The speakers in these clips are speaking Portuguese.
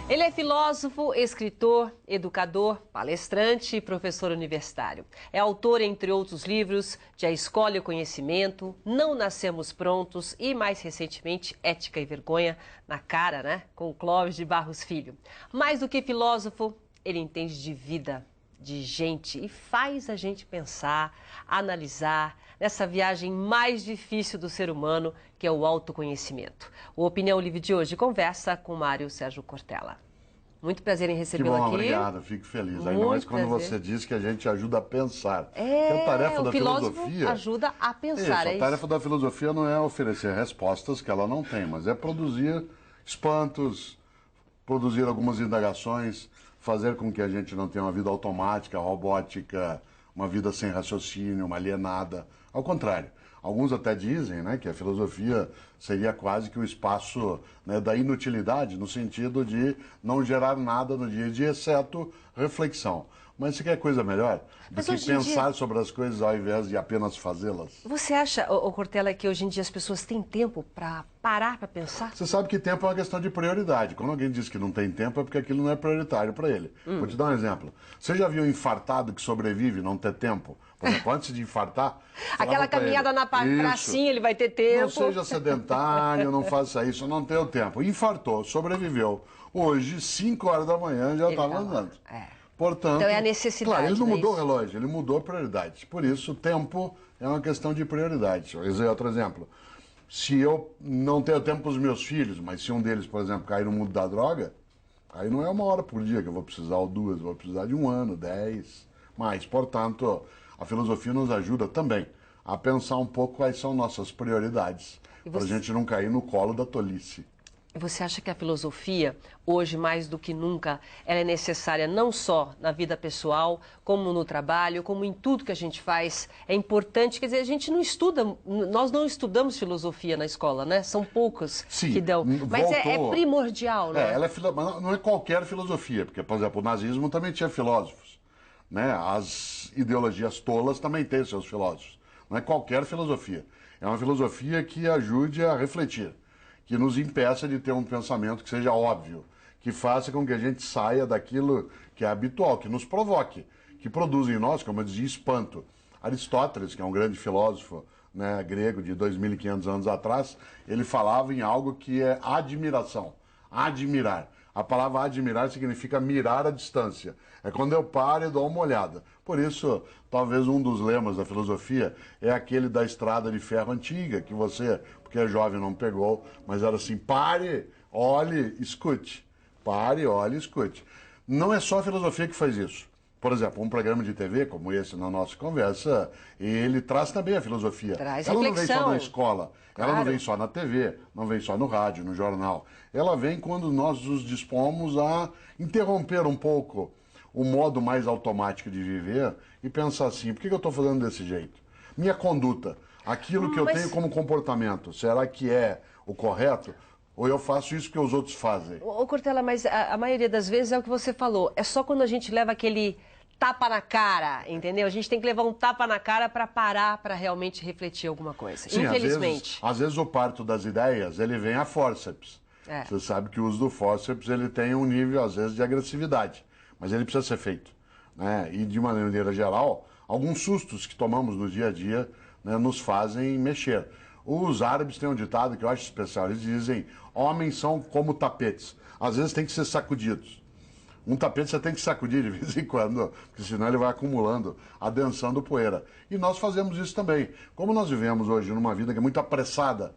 Ele é filósofo, escritor, educador, palestrante e professor universitário. É autor, entre outros livros, de A Escola e o Conhecimento, Não Nascemos Prontos e, mais recentemente, Ética e Vergonha, na cara, né? Com Clóvis de Barros Filho. Mais do que filósofo, ele entende de vida, de gente e faz a gente pensar, analisar nessa viagem mais difícil do ser humano, que é o autoconhecimento. O Opinião Livre de hoje conversa com Mário Sérgio Cortella. Muito prazer em recebê-lo aqui. Obrigado, fico feliz. Ainda mais quando você diz que a gente ajuda a pensar. Porque a tarefa da filosofia ajuda a pensar. A tarefa da filosofia não é oferecer respostas que ela não tem, mas é produzir espantos, produzir algumas indagações, fazer com que a gente não tenha uma vida automática, robótica, uma vida sem raciocínio, uma alienada. Ao contrário, alguns até dizem, né, que a filosofia seria quase que o espaço, né, da inutilidade, no sentido de não gerar nada no dia a dia, exceto reflexão. Mas você quer coisa melhor do que pensar sobre as coisas ao invés de apenas fazê-las? Você acha, Cortella, que hoje em dia as pessoas têm tempo para parar para pensar? Você sabe que tempo é uma questão de prioridade. Quando alguém diz que não tem tempo, é porque aquilo não é prioritário para ele. Vou te dar um exemplo. Você já viu um infartado que sobrevive e não ter tempo? Por exemplo, antes de infartar... Aquela caminhada na pracinha, ele vai ter tempo. Não seja sedentário, não faça isso, não tenha o tempo. Infartou, sobreviveu. Hoje, 5 horas da manhã, já estava andando. Portanto, então é a necessidade. Claro, ele não mudou o isso? relógio, ele mudou a prioridade. Por isso, o tempo é uma questão de prioridade. Vou dizer outro exemplo. Se eu não tenho tempo para os meus filhos, mas se um deles, por exemplo, cair no mundo da droga, aí não é 1 hora por dia que eu vou precisar, ou 2, eu vou precisar de 1 ano, 10. Mas, portanto, a filosofia nos ajuda também a pensar um pouco quais são nossas prioridades, para a gente não cair no colo da tolice. Você acha que a filosofia, hoje mais do que nunca, ela é necessária não só na vida pessoal, como no trabalho, como em tudo que a gente faz? É importante, quer dizer, a gente não estuda, nós não estudamos filosofia na escola, né? São poucos que dão. Mas é primordial, né? Mas não é qualquer filosofia, porque, por exemplo, o nazismo também tinha filósofos, né? As ideologias tolas também têm seus filósofos. Não é qualquer filosofia. É uma filosofia que ajude a refletir, que nos impeça de ter um pensamento que seja óbvio, que faça com que a gente saia daquilo que é habitual, que nos provoque, que produza em nós, como eu dizia, espanto. Aristóteles, que é um grande filósofo, né, grego de 2.500 anos atrás, ele falava em algo que é admiração, admirar. A palavra admirar significa mirar a distância. É quando eu paro e dou uma olhada. Por isso, talvez um dos lemas da filosofia é aquele da estrada de ferro antiga, que você, porque é jovem, não pegou, mas era assim: pare, olhe, escute. Pare, olhe, escute. Não é só a filosofia que faz isso. Por exemplo, um programa de TV como esse na nossa conversa, ele traz também a filosofia. Traz ela reflexão. não vem só na escola, Claro. ela não vem só na TV, não vem só no rádio, no jornal. Ela vem quando nós nos dispomos a interromper um pouco o modo mais automático de viver e pensar assim: por que eu estou fazendo desse jeito? Minha conduta, aquilo que eu tenho como comportamento, será que é o correto? Ou eu faço isso que os outros fazem? Ô, Cortella, mas a maioria das vezes é o que você falou. É só quando a gente leva aquele tapa na cara, entendeu? A gente tem que levar um tapa na cara para parar, para realmente refletir alguma coisa. Sim, infelizmente. Às vezes o parto das ideias, ele vem a fórceps. Você sabe que o uso do fórceps, ele tem um nível, às vezes, de agressividade. Mas ele precisa ser feito, né? E, de uma maneira geral, alguns sustos que tomamos no dia a dia, né, nos fazem mexer. Os árabes têm um ditado que eu acho especial. Eles dizem: homens são como tapetes. Às vezes tem que ser sacudidos. Um tapete você tem que sacudir de vez em quando, porque senão ele vai acumulando, adensando poeira. E nós fazemos isso também. Como nós vivemos hoje numa vida que é muito apressada,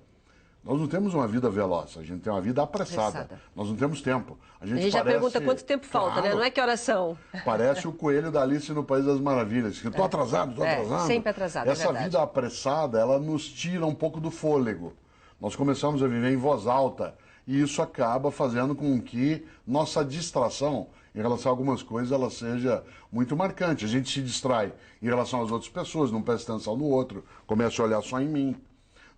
nós não temos uma vida veloz, a gente tem uma vida apressada. Nós não temos tempo. A gente já pergunta quanto tempo falta, né? Não é que horas são. Parece o coelho da Alice no País das Maravilhas. Estou atrasado, estou atrasado. Sempre atrasado, Essa vida apressada, ela nos tira um pouco do fôlego. Nós começamos a viver em voz alta e isso acaba fazendo com que nossa distração em relação a algumas coisas ela seja muito marcante. A gente se distrai em relação às outras pessoas, não presta atenção no outro, começa a olhar só em mim.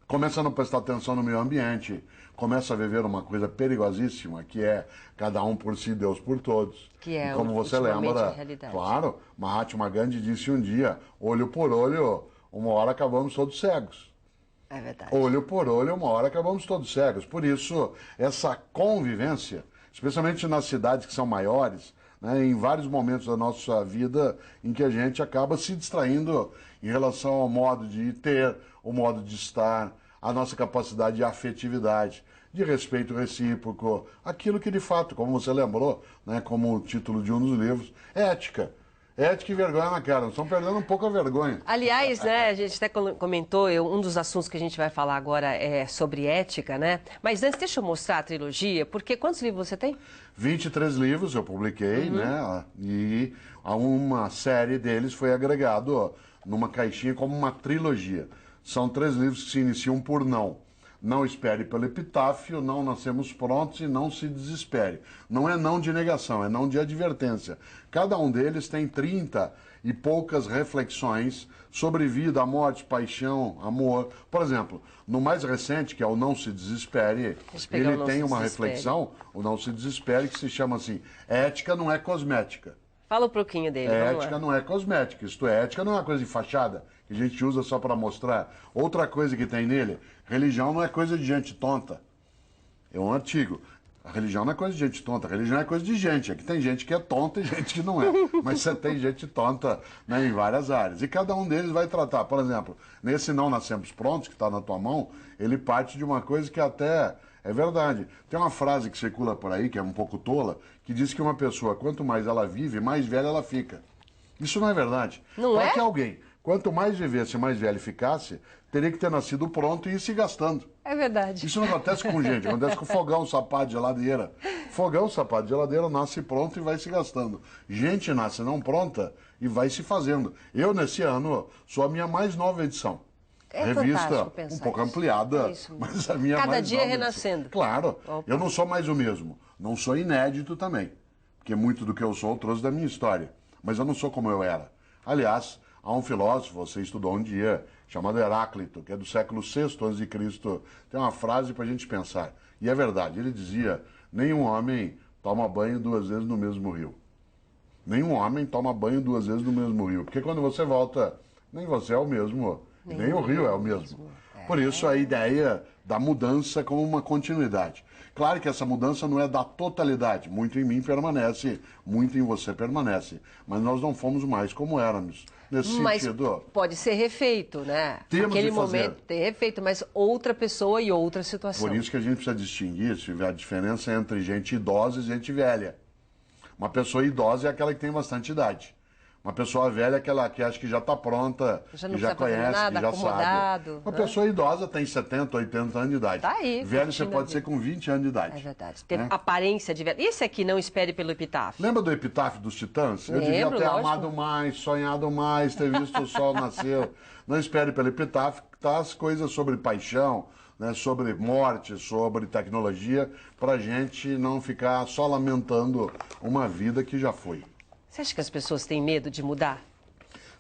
Começa a não prestar atenção no meio ambiente, começa a viver uma coisa perigosíssima, que é cada um por si, Deus por todos. Que é, e como você lembra, a realidade. Claro, Mahatma Gandhi disse um dia: olho por olho, uma hora acabamos todos cegos. É verdade. Olho por olho, uma hora acabamos todos cegos. Por isso, essa convivência, especialmente nas cidades que são maiores, né, em vários momentos da nossa vida em que a gente acaba se distraindo em relação ao modo de ter, o modo de estar, a nossa capacidade de afetividade, de respeito recíproco, aquilo que de fato, como você lembrou, né, como o título de um dos livros, é ética. Ética e vergonha na cara, nós estamos perdendo um pouco a vergonha. Aliás, né, a gente até comentou, um dos assuntos que a gente vai falar agora é sobre ética, né? Mas antes, deixa eu mostrar a trilogia, porque quantos livros você tem? 23 livros eu publiquei, né? E uma série deles foi agregado numa caixinha como uma trilogia. São 3 livros que se iniciam por não. Não espere pelo epitáfio, não nascemos prontos e não se desespere. Não é não de negação, é não de advertência. Cada um deles tem 30 e poucas reflexões sobre vida, morte, paixão, amor. Por exemplo, no mais recente, que é o Não Se Desespere, ele tem uma reflexão, o Não Se Desespere, que se chama assim, ética não é cosmética. Fala um pouquinho dele, Ética não é cosmética, isto é, ética não é uma coisa de fachada, que a gente usa só para mostrar. Outra coisa que tem nele, religião não é coisa de gente tonta. É um artigo. A religião não é coisa de gente tonta, a religião é coisa de gente. Aqui tem gente que é tonta e gente que não é. Mas você tem gente tonta, né, em várias áreas. E cada um deles vai tratar. Por exemplo, nesse Não Nascemos Prontos, que está na tua mão, ele parte de uma coisa que até é verdade. Tem uma frase que circula por aí, que é um pouco tola, que diz que uma pessoa, quanto mais ela vive, mais velha ela fica. Isso não é verdade. Não é? Para que alguém, quanto mais vivesse, mais velho ficasse, teria que ter nascido pronto e ir se gastando. É verdade. Isso não acontece com gente, acontece com fogão, sapato de geladeira. Fogão, sapato de geladeira nasce pronto e vai se gastando. Gente nasce não pronta e vai se fazendo. Eu, nesse ano, sou a minha mais nova edição. É Revista pensar um pouco isso. ampliada, É isso. mas a minha Cada mais dia nova renascendo. edição. Claro, Opa. eu não sou mais o mesmo. Não sou inédito também, porque muito do que eu sou eu trouxe da minha história. Mas eu não sou como eu era. Aliás, há um filósofo, você estudou um dia, chamado Heráclito, que é do século VI a.C. Tem uma frase para a gente pensar. E é verdade, ele dizia, nenhum homem toma banho 2 vezes no mesmo rio. Nenhum homem toma banho 2 vezes no mesmo rio. Porque quando você volta, nem você é o mesmo, nem o rio é o mesmo. Por isso a ideia da mudança como uma continuidade. Claro que essa mudança não é da totalidade. Muito em mim permanece, muito em você permanece. Mas nós não fomos mais como éramos. Nesse sentido. Pode ser refeito, né? Temos Aquele de fazer. momento ter refeito, mas outra pessoa e outra situação. Por isso que a gente precisa distinguir a diferença entre gente idosa e gente velha. Uma pessoa idosa é aquela que tem bastante idade. Uma pessoa velha é aquela que acha que já está pronta, Já não que já precisa fazer conhece, nada, que já acomodado, sabe. Uma né? pessoa idosa tem 70, 80 anos de idade. Tá aí, Velho você curtindo a pode vida. ser com 20 anos de idade. É verdade. Ter né? aparência de velho. Esse aqui, Não Espere pelo Epitáfio. Lembra do epitáfio dos Titãs? Eu devia Lembro, ter lógico. amado mais, sonhado mais, ter visto o sol nascer. Não espere pelo epitáfio, tá as coisas sobre paixão, né, sobre morte, sobre tecnologia, para a gente não ficar só lamentando uma vida que já foi. Você acha que as pessoas têm medo de mudar?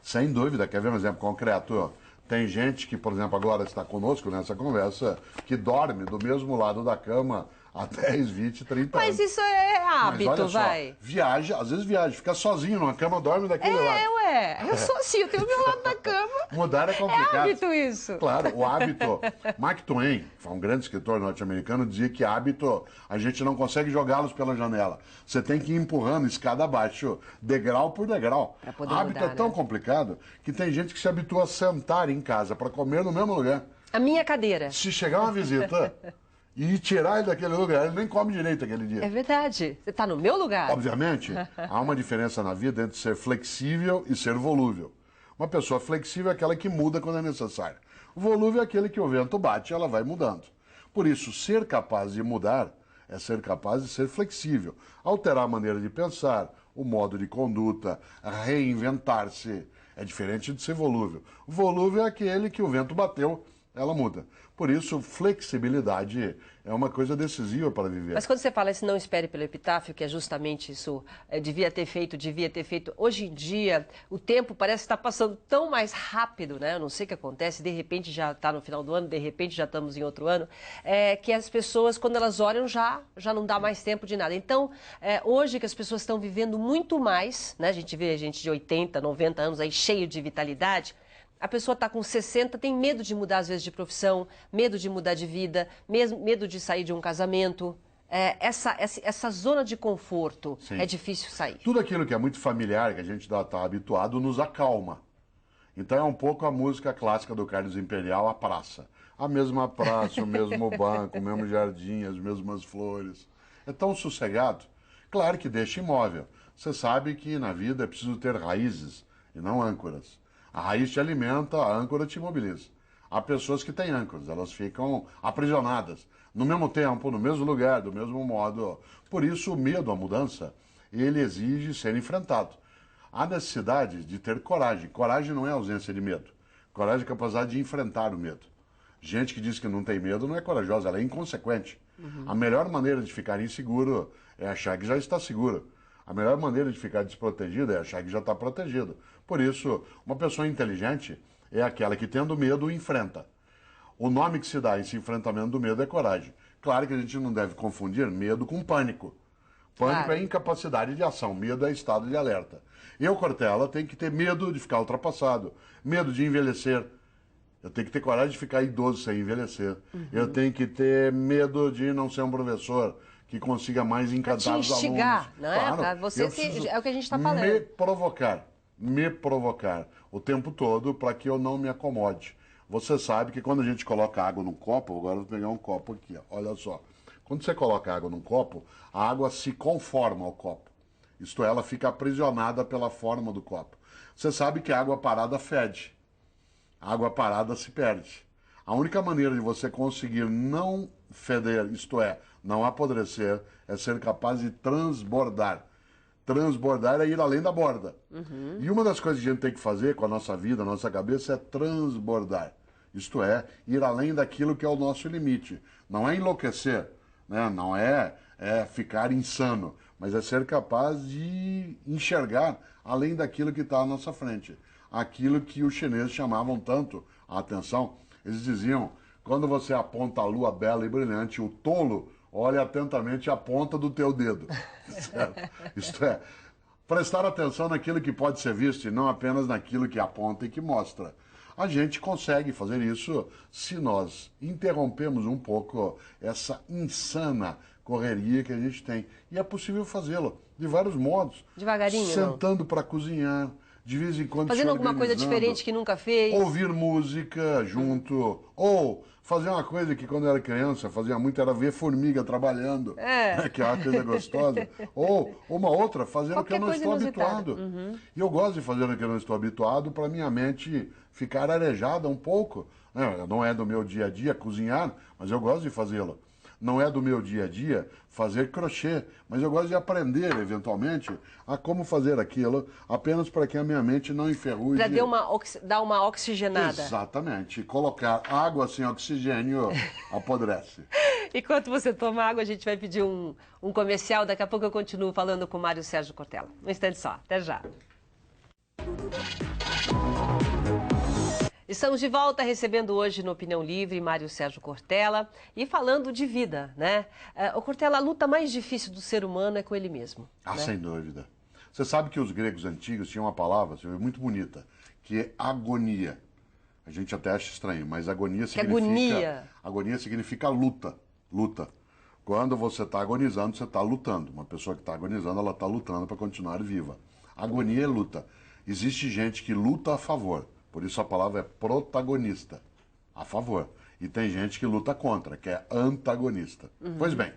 Sem dúvida, quer ver um exemplo concreto? Tem gente que, por exemplo, agora está conosco nessa conversa, que dorme do mesmo lado da cama há 10, 20, 30 anos. Mas isso é Mas hábito, olha só, vai. viaja, às vezes viaja, fica sozinho numa cama, dorme daquele lado. Ué. Eu sou assim, eu tenho o meu lado da cama. Mudar é É complicado. hábito isso. Claro, o hábito. Mark Twain, que foi um grande escritor norte-americano, dizia que hábito a gente não consegue jogá-los pela janela. Você tem que ir empurrando escada abaixo, degrau por degrau. Pra poder Hábito mudar, é tão né? complicado que tem gente que se habitua a sentar em casa para comer no mesmo lugar. A minha cadeira. Se chegar uma visita e tirar ele daquele lugar, ele nem come direito aquele dia. É verdade. Você está no meu lugar. Obviamente, há uma diferença na vida entre ser flexível e ser volúvel. Uma pessoa flexível é aquela que muda quando é necessário. O volúvel é aquele que o vento bate e ela vai mudando. Por isso, ser capaz de mudar é ser capaz de ser flexível, alterar a maneira de pensar, o modo de conduta, reinventar-se. É diferente de ser volúvel. O volúvel é aquele que o vento bateu, ela muda. Por isso, flexibilidade é uma coisa decisiva para viver. Mas quando você fala esse Não Espere pelo Epitáfio, que é justamente isso, devia ter feito, hoje em dia o tempo parece estar passando tão mais rápido, né? Eu não sei o que acontece, de repente já está no final do ano, de repente já estamos em outro ano, que as pessoas, quando elas olham, já não dá mais tempo de nada. Então, hoje que as pessoas estão vivendo muito mais, né? A gente vê gente de 80, 90 anos aí cheio de vitalidade, A pessoa está com 60, tem medo de mudar às vezes de profissão, medo de mudar de vida, medo de sair de um casamento. Essa zona de conforto é difícil sair. Tudo aquilo que é muito familiar, que a gente está habituado, nos acalma. Então é um pouco a música clássica do Carlos Imperial, A Praça. A mesma praça, o mesmo banco, o mesmo jardim, as mesmas flores. É tão sossegado. Claro que deixa imóvel. Você sabe que na vida é preciso ter raízes e não âncoras. A raiz te alimenta, a âncora te imobiliza. Há pessoas que têm âncoras, elas ficam aprisionadas, no mesmo tempo, no mesmo lugar, do mesmo modo. Por isso, o medo à mudança, ele exige ser enfrentado. Há necessidade de ter coragem. Coragem não é ausência de medo. Coragem é capacidade de enfrentar o medo. Gente que diz que não tem medo não é corajosa, ela é inconsequente. A melhor maneira de ficar inseguro é achar que já está seguro. A melhor maneira de ficar desprotegido é achar que já está protegido. Por isso, uma pessoa inteligente é aquela que, tendo medo, enfrenta. O nome que se dá a esse enfrentamento do medo é coragem. Claro que a gente não deve confundir medo com pânico. Pânico é incapacidade de ação, medo é estado de alerta. Eu, Cortella, tenho que ter medo de ficar ultrapassado, medo de envelhecer. Eu tenho que ter coragem de ficar idoso sem envelhecer. Eu tenho que ter medo de não ser um professor que consiga mais encantar os alunos. Pra te instigar, não é? Claro, Pra você é o que a gente está falando. Me provocar o tempo todo para que eu não me acomode. Você sabe que quando a gente coloca água num copo, agora eu vou pegar um copo aqui, ó, olha só. Quando você coloca água num copo, a água se conforma ao copo. Isto é, ela fica aprisionada pela forma do copo. Você sabe que a água parada fede. A água parada se perde. A única maneira de você conseguir não feder, isto é, não apodrecer, é ser capaz de transbordar. Transbordar é ir além da borda. E uma das coisas que a gente tem que fazer com a nossa vida, a nossa cabeça, é transbordar. Isto é, ir além daquilo que é o nosso limite. Não é enlouquecer, né? Não é ficar insano, mas é ser capaz de enxergar além daquilo que está à nossa frente. Aquilo que os chineses chamavam tanto a atenção. Eles diziam, quando você aponta a lua bela e brilhante, o tolo olha atentamente a ponta do teu dedo. Certo? Isto é, prestar atenção naquilo que pode ser visto e não apenas naquilo que aponta e que mostra. A gente consegue fazer isso se nós interrompemos um pouco essa insana correria que a gente tem. E é possível fazê-lo de vários modos. Devagarinho, sentando para cozinhar, de vez em quando fazendo alguma coisa diferente que nunca fez. Ouvir música junto. Ou fazer uma coisa que quando eu era criança fazia muito, era ver formiga trabalhando. Né, que é uma coisa gostosa. Ou uma outra, fazer o que eu não estou habituado. E eu gosto de fazer o que eu não estou habituado para minha mente ficar arejada um pouco. Não é do meu dia a dia cozinhar, mas eu gosto de fazê-lo. Não é do meu dia a dia fazer crochê, mas eu gosto de aprender, eventualmente, a como fazer aquilo, apenas para que a minha mente não enferruje. Para dar uma oxigenada. Exatamente. Colocar água sem oxigênio apodrece. Enquanto você toma água, a gente vai pedir um comercial. Daqui a pouco eu continuo falando com o Mário Sérgio Cortella. Um instante só. Até já. Estamos de volta recebendo hoje no Opinião Livre Mário Sérgio Cortella e falando de vida, né? O Cortella, a luta mais difícil do ser humano é com ele mesmo. Ah, né? Sem dúvida. Você sabe que os gregos antigos tinham uma palavra muito bonita, que é agonia. A gente até acha estranho, mas agonia significa luta. Luta. Quando você está agonizando, você está lutando. Uma pessoa que está agonizando, ela está lutando para continuar viva. Agonia é luta. Existe gente que luta a favor. Por isso a palavra é protagonista, a favor. E tem gente que luta contra, que é antagonista. Pois bem,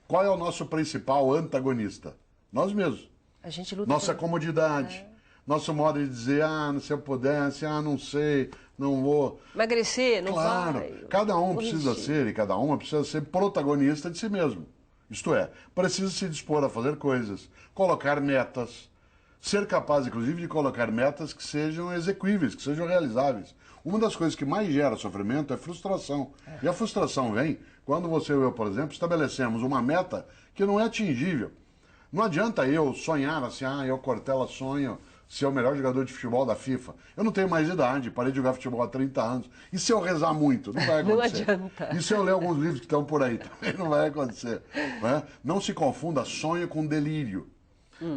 qual é o nosso principal antagonista? Nós mesmos. A gente luta Nossa comodidade, nosso modo de dizer, se eu pudesse, não sei, não vou. Emagrecer, não Claro, vai. cada um precisa ser e cada uma precisa ser protagonista de si mesmo. Isto é, precisa se dispor a fazer coisas, colocar metas, ser capaz, inclusive, de colocar metas que sejam exequíveis, que sejam realizáveis. Uma das coisas que mais gera sofrimento é frustração. E a frustração vem quando você e eu, por exemplo, estabelecemos uma meta que não é atingível. Não adianta eu sonhar assim, eu, Cortella, sonho ser o melhor jogador de futebol da FIFA. Eu não tenho mais idade, parei de jogar futebol há 30 anos. E se eu rezar muito? Não vai acontecer. Não adianta. E se eu ler alguns livros que estão por aí? Também não vai acontecer. Né? Não se confunda sonho com delírio.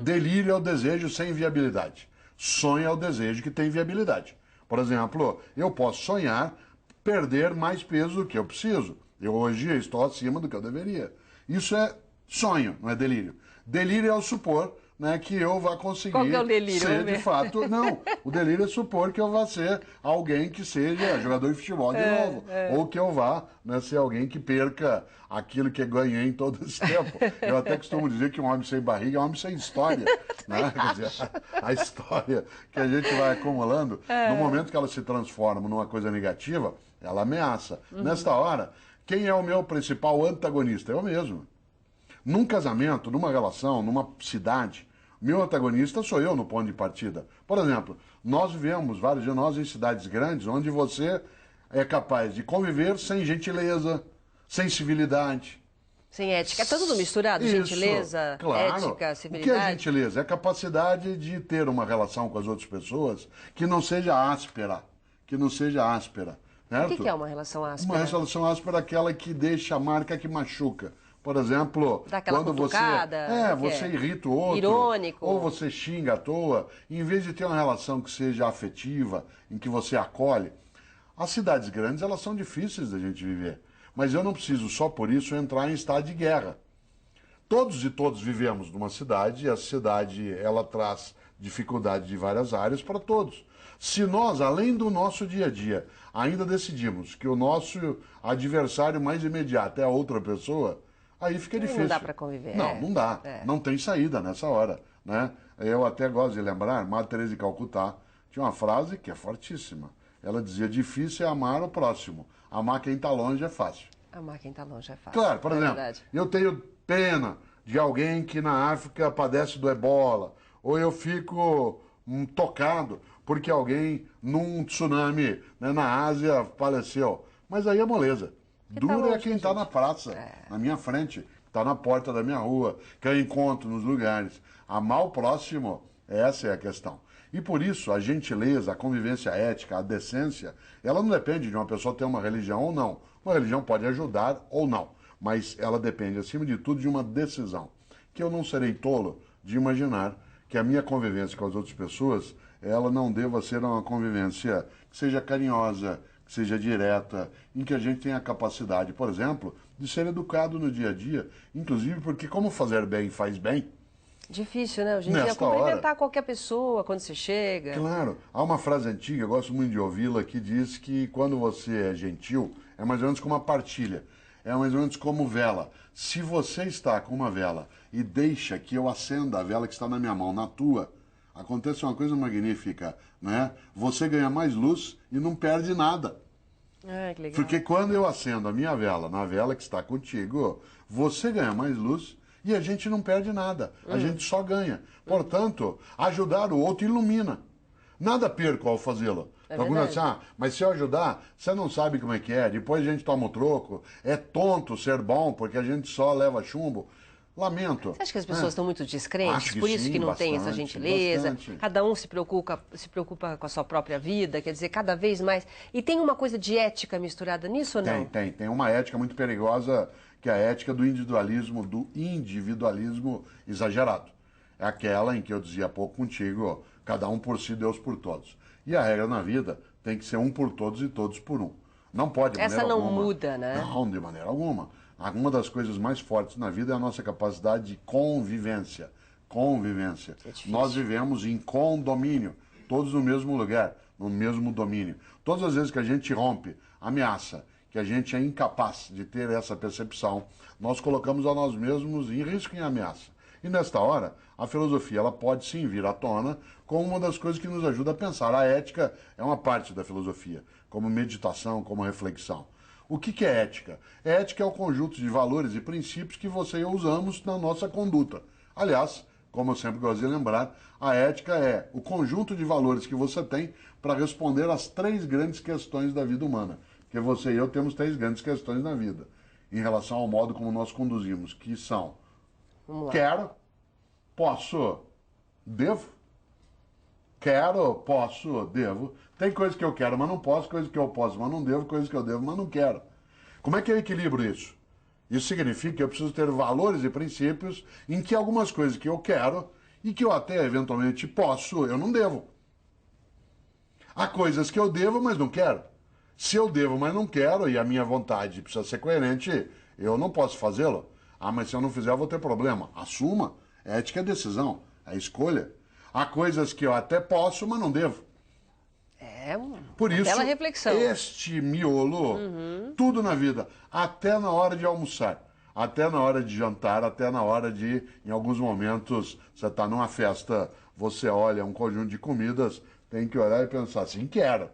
Delírio é o desejo sem viabilidade. Sonho é o desejo que tem viabilidade. Por exemplo, eu posso sonhar perder mais peso do que eu preciso. Eu hoje estou acima do que eu deveria. Isso é sonho, não é delírio. Delírio é o supor, né, que eu vá conseguir Qual que é o delírio? ser de fato... Não, o delírio é supor que eu vá ser alguém que seja jogador de futebol de novo. Ou que eu vá, né, ser alguém que perca aquilo que ganhei em todo esse tempo. Eu até costumo dizer que um homem sem barriga é um homem sem história. Né? Quer dizer, a história que a gente vai acumulando, no momento que ela se transforma numa coisa negativa, ela ameaça. Nesta hora, quem é o meu principal antagonista? Eu mesmo. Num casamento, numa relação, numa cidade, meu antagonista sou eu no ponto de partida. Por exemplo, nós vivemos, vários de nós, em cidades grandes, onde você é capaz de conviver sem gentileza, sem civilidade. Sem ética. É tudo misturado? Isso, gentileza, claro. ética, civilidade? O que é gentileza? É a capacidade de ter uma relação com as outras pessoas que não seja áspera. Que não seja áspera. Certo? O que é uma relação áspera? Uma relação áspera é aquela que deixa a marca que machuca. Por exemplo, daquela quando cutucada, você irrita o outro, irônico, ou você xinga à toa, em vez de ter uma relação que seja afetiva, em que você acolhe. As cidades grandes, elas são difíceis da gente viver, mas eu não preciso só por isso entrar em estado de guerra. Todos e todos vivemos numa cidade, e a cidade ela traz dificuldade de várias áreas para todos. Se nós, além do nosso dia a dia, ainda decidimos que o nosso adversário mais imediato é a outra pessoa, aí fica difícil. Não dá para conviver. Não, não dá. Não tem saída nessa hora. Né? Eu até gosto de lembrar, Madre Teresa de Calcutá tinha uma frase que é fortíssima. Ela dizia, difícil é amar o próximo. Amar quem está longe é fácil. Amar quem está longe é fácil. Claro, por exemplo, eu tenho pena de alguém que na África padece do ebola. Ou eu fico tocado porque alguém num tsunami, né, na Ásia faleceu. Mas aí é moleza. Dura é quem está na praça, na minha frente, está na porta da minha rua, que eu encontro nos lugares. Amar o próximo, essa é a questão. E por isso, a gentileza, a convivência ética, a decência, ela não depende de uma pessoa ter uma religião ou não. Uma religião pode ajudar ou não, mas ela depende, acima de tudo, de uma decisão. Que eu não serei tolo de imaginar que a minha convivência com as outras pessoas, ela não deva ser uma convivência que seja carinhosa, que seja direta, em que a gente tenha a capacidade, por exemplo, de ser educado no dia a dia, inclusive porque como fazer bem faz bem. Difícil, né? Hoje em dia, cumprimentar qualquer pessoa quando você chega. Claro. Há uma frase antiga, eu gosto muito de ouvi-la, que diz que quando você é gentil, é mais ou menos como uma partilha. É mais ou menos como vela. Se você está com uma vela e deixa que eu acenda a vela que está na minha mão, na tua, acontece uma coisa magnífica, né? Você ganha mais luz e não perde nada. Ah, que legal. Porque quando eu acendo a minha vela na vela que está contigo, você ganha mais luz e a gente não perde nada. A gente só ganha. Portanto, ajudar o outro ilumina. Nada perco ao fazê-lo. Alguns dizem, mas se eu ajudar, você não sabe como é que é. Depois a gente toma o troco. É tonto ser bom porque a gente só leva chumbo. Lamento. Você acha que as pessoas estão muito descrentes? Por isso sim, que não bastante, tem essa gentileza? Bastante. Cada um se preocupa com a sua própria vida, quer dizer, cada vez mais. E tem uma coisa de ética misturada nisso ou não? Tem uma ética muito perigosa, que é a ética do individualismo exagerado. É aquela em que eu dizia há pouco contigo, cada um por si, Deus por todos. E a regra na vida tem que ser um por todos e todos por um. Não pode, de maneira Essa não alguma. muda, né? Não, de maneira alguma. Uma das coisas mais fortes na vida é a nossa capacidade de convivência. Convivência. Nós vivemos em condomínio, todos no mesmo lugar, no mesmo domínio. Todas as vezes que a gente rompe, ameaça, que a gente é incapaz de ter essa percepção, nós colocamos a nós mesmos em risco e em ameaça. E nesta hora, a filosofia ela pode sim vir à tona como uma das coisas que nos ajuda a pensar. A ética é uma parte da filosofia, como meditação, como reflexão. O que é ética? Ética é o conjunto de valores e princípios que você e eu usamos na nossa conduta. Aliás, como eu sempre gosto de lembrar, a ética é o conjunto de valores que você tem para responder às 3 grandes questões da vida humana. Porque você e eu temos 3 grandes questões na vida, em relação ao modo como nós conduzimos, que são: quero, posso, devo? Quero, posso, devo. Tem coisas que eu quero, mas não posso, coisas que eu posso, mas não devo, coisas que eu devo, mas não quero. Como é que eu equilibro isso? Isso significa que eu preciso ter valores e princípios em que algumas coisas que eu quero e que eu até eventualmente posso, eu não devo. Há coisas que eu devo, mas não quero. Se eu devo, mas não quero, e a minha vontade precisa ser coerente, eu não posso fazê-lo. Ah, mas se eu não fizer, eu vou ter problema. Assuma. Ética é decisão, é escolha. Há coisas que eu até posso, mas não devo. É Por uma isso, bela reflexão. este miolo, tudo na vida, até na hora de almoçar, até na hora de jantar, até na hora de, em alguns momentos, você está numa festa, você olha um conjunto de comidas, tem que olhar e pensar assim, quero.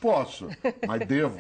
Posso, mas devo.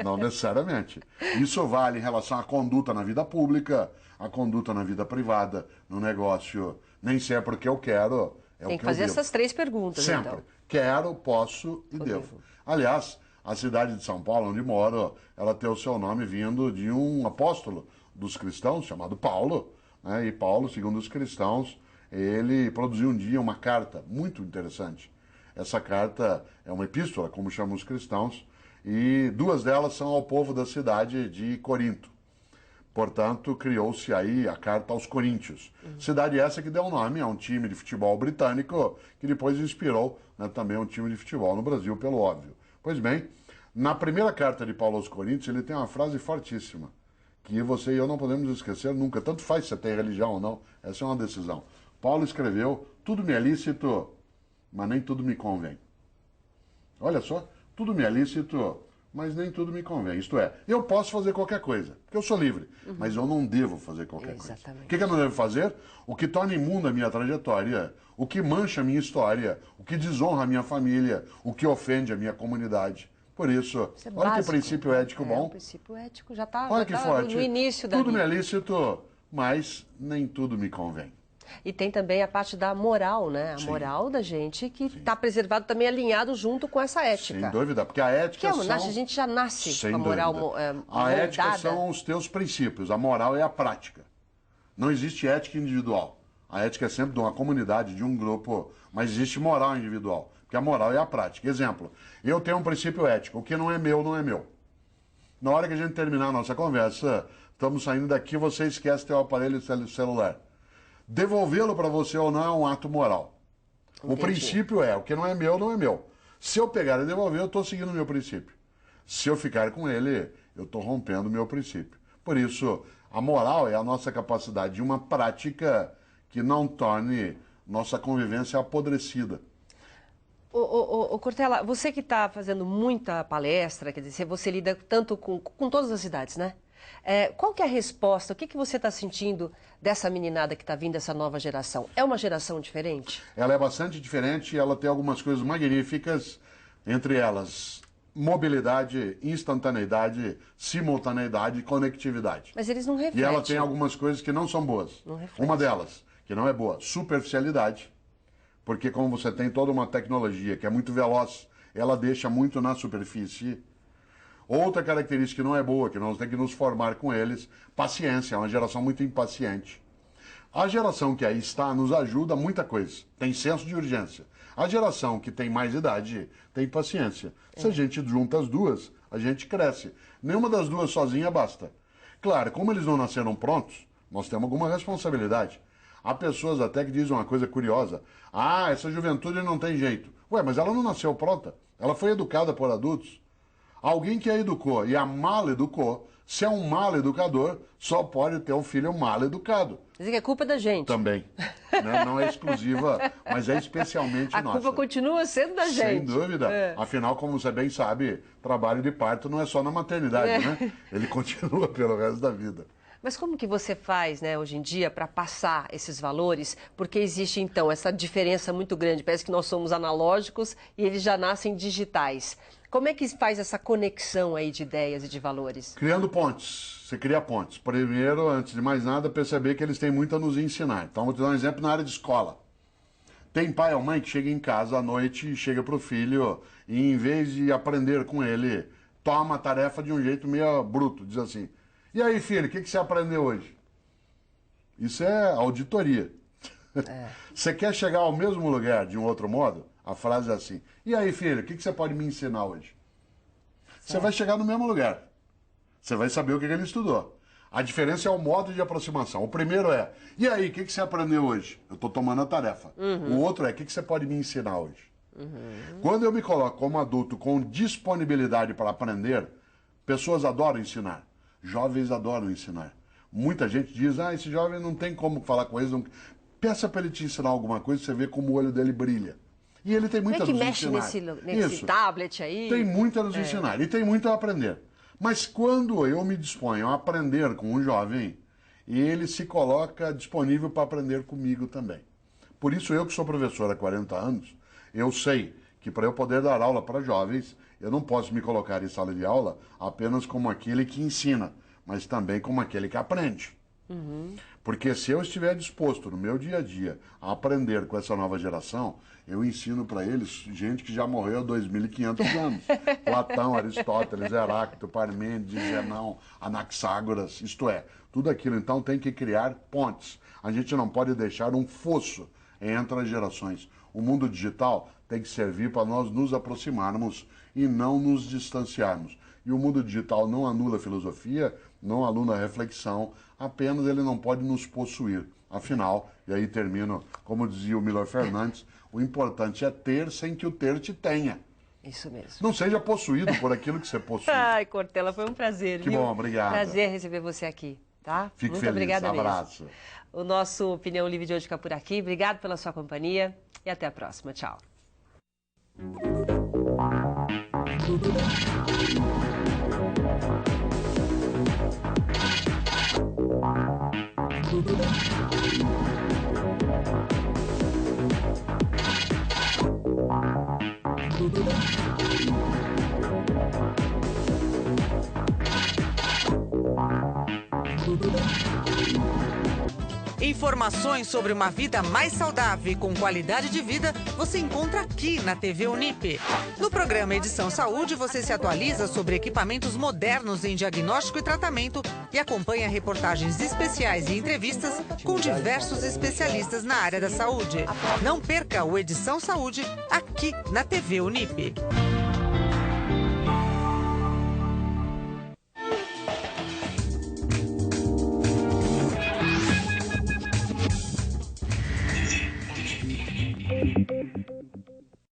Não necessariamente. Isso vale em relação à conduta na vida pública, à conduta na vida privada, no negócio. Nem sempre o que eu quero é o que eu devo. Tem que fazer essas 3 perguntas, Sempre. então. Quero, posso e devo. Aliás, a cidade de São Paulo, onde moro, ela tem o seu nome vindo de um apóstolo dos cristãos, chamado Paulo. Né? E Paulo, segundo os cristãos, ele produziu um dia uma carta muito interessante. Essa carta é uma epístola, como chamam os cristãos, e 2 delas são ao povo da cidade de Corinto. Portanto, criou-se aí a carta aos Coríntios. Cidade essa que deu nome a um time de futebol britânico, que depois inspirou, né, também um time de futebol no Brasil, pelo óbvio. Pois bem, na primeira carta de Paulo aos Coríntios, ele tem uma frase fortíssima, que você e eu não podemos esquecer nunca. Tanto faz se você tem religião ou não, essa é uma decisão. Paulo escreveu, tudo me é lícito, mas nem tudo me convém. Olha só, tudo me é lícito, mas nem tudo me convém. Isto é, eu posso fazer qualquer coisa, porque eu sou livre, mas eu não devo fazer qualquer coisa. O que eu não devo fazer? O que torna imunda a minha trajetória, o que mancha a minha história, o que desonra a minha família, o que ofende a minha comunidade. Por isso, olha que princípio ético bom. O princípio ético já está forte. no início da Tudo me vida. é lícito, mas nem tudo me convém. E tem também a parte da moral, né? A moral da gente que está preservado também alinhado junto com essa ética. Sem dúvida, porque a ética a gente já nasce com a moral A ética moldada. são os teus princípios, a moral é a prática. Não existe ética individual. A ética é sempre de uma comunidade, de um grupo, mas existe moral individual, porque a moral é a prática. Exemplo, eu tenho um princípio ético, o que não é meu, não é meu. Na hora que a gente terminar a nossa conversa, estamos saindo daqui, você esquece teu aparelho celular. Devolvê-lo para você ou não é um ato moral. Entendi. O princípio é, o que não é meu, não é meu. Se eu pegar e devolver, eu estou seguindo o meu princípio. Se eu ficar com ele, eu estou rompendo o meu princípio. Por isso, a moral é a nossa capacidade de uma prática que não torne nossa convivência apodrecida. Cortella, você que está fazendo muita palestra, quer dizer, você lida tanto com todas as idades, né? Qual que é a resposta? O que você está sentindo dessa meninada que está vindo, essa nova geração? É uma geração diferente? Ela é bastante diferente e ela tem algumas coisas magníficas, entre elas mobilidade, instantaneidade, simultaneidade e conectividade. Mas eles não refletem. E ela tem algumas coisas que não são boas. Uma delas, que não é boa, superficialidade, porque como você tem toda uma tecnologia que é muito veloz, ela deixa muito na superfície. Outra característica que não é boa, que nós temos que nos formar com eles, paciência, é uma geração muito impaciente. A geração que aí está nos ajuda a muita coisa, tem senso de urgência. A geração que tem mais idade tem paciência. Se a gente junta as duas, a gente cresce. Nenhuma das duas sozinha basta. Claro, como eles não nasceram prontos, nós temos alguma responsabilidade. Há pessoas até que dizem uma coisa curiosa. Ah, essa juventude não tem jeito. Ué, mas ela não nasceu pronta. Ela foi educada por adultos. Alguém que a educou e a mal educou, se é um mal educador, só pode ter um filho mal educado. Dizer que é culpa da gente. Também. Não é exclusiva, mas é especialmente nossa. A culpa continua sendo da gente. Sem dúvida. Afinal, como você bem sabe, trabalho de parto não é só na maternidade, né? Ele continua pelo resto da vida. Mas como que você faz, né, hoje em dia, para passar esses valores? Porque existe, então, essa diferença muito grande. Parece que nós somos analógicos e eles já nascem digitais. Como é que faz essa conexão aí de ideias e de valores? Criando pontes. Você cria pontes. Primeiro, antes de mais nada, perceber que eles têm muito a nos ensinar. Então, vou te dar um exemplo na área de escola. Tem pai ou mãe que chega em casa à noite e chega para o filho e, em vez de aprender com ele, toma a tarefa de um jeito meio bruto. Diz assim, e aí, filho, o que você aprendeu hoje? Isso é auditoria. Você quer chegar ao mesmo lugar de um outro modo? A frase é assim, e aí, filho, o que você pode me ensinar hoje? Você vai chegar no mesmo lugar. Você vai saber o que ele estudou. A diferença é o modo de aproximação. O primeiro é, e aí, o que você aprendeu hoje? Eu estou tomando a tarefa. O outro é, o que você pode me ensinar hoje? Quando eu me coloco como adulto com disponibilidade para aprender, pessoas adoram ensinar. Jovens adoram ensinar. Muita gente diz, esse jovem não tem como falar com eles. Não... Peça para ele te ensinar alguma coisa, você vê como o olho dele brilha. E ele tem muito a nos ensinar. Que mexe nesse tablet aí. Tem muito a nos ensinar e tem muito a aprender. Mas quando eu me disponho a aprender com um jovem, ele se coloca disponível para aprender comigo também. Por isso eu que sou professor há 40 anos, eu sei que para eu poder dar aula para jovens, eu não posso me colocar em sala de aula apenas como aquele que ensina, mas também como aquele que aprende. Porque se eu estiver disposto no meu dia a dia a aprender com essa nova geração, eu ensino para eles gente que já morreu há 2.500 anos. Platão, Aristóteles, Heráclito, Parmênides, Zenão, Anaxágoras, isto é, tudo aquilo. Então tem que criar pontes. A gente não pode deixar um fosso entre as gerações. O mundo digital tem que servir para nós nos aproximarmos e não nos distanciarmos. E o mundo digital não anula a filosofia, não anula a reflexão, apenas ele não pode nos possuir. Afinal, e aí termino, como dizia o Milor Fernandes, o importante é ter sem que o ter te tenha. Isso mesmo. Não seja possuído por aquilo que você possui. Ai, Cortella, foi um prazer. Que bom, obrigado. Prazer receber você aqui, tá? Fico muito feliz, obrigada abraço. Mesmo. O nosso Opinião Livre de hoje fica por aqui. Obrigado pela sua companhia e até a próxima. Tchau. Informações sobre uma vida mais saudável e com qualidade de vida você encontra aqui na TV Unip. No programa Edição Saúde, você se atualiza sobre equipamentos modernos em diagnóstico e tratamento e acompanha reportagens especiais e entrevistas com diversos especialistas na área da saúde. Não perca o Edição Saúde aqui na TV Unip.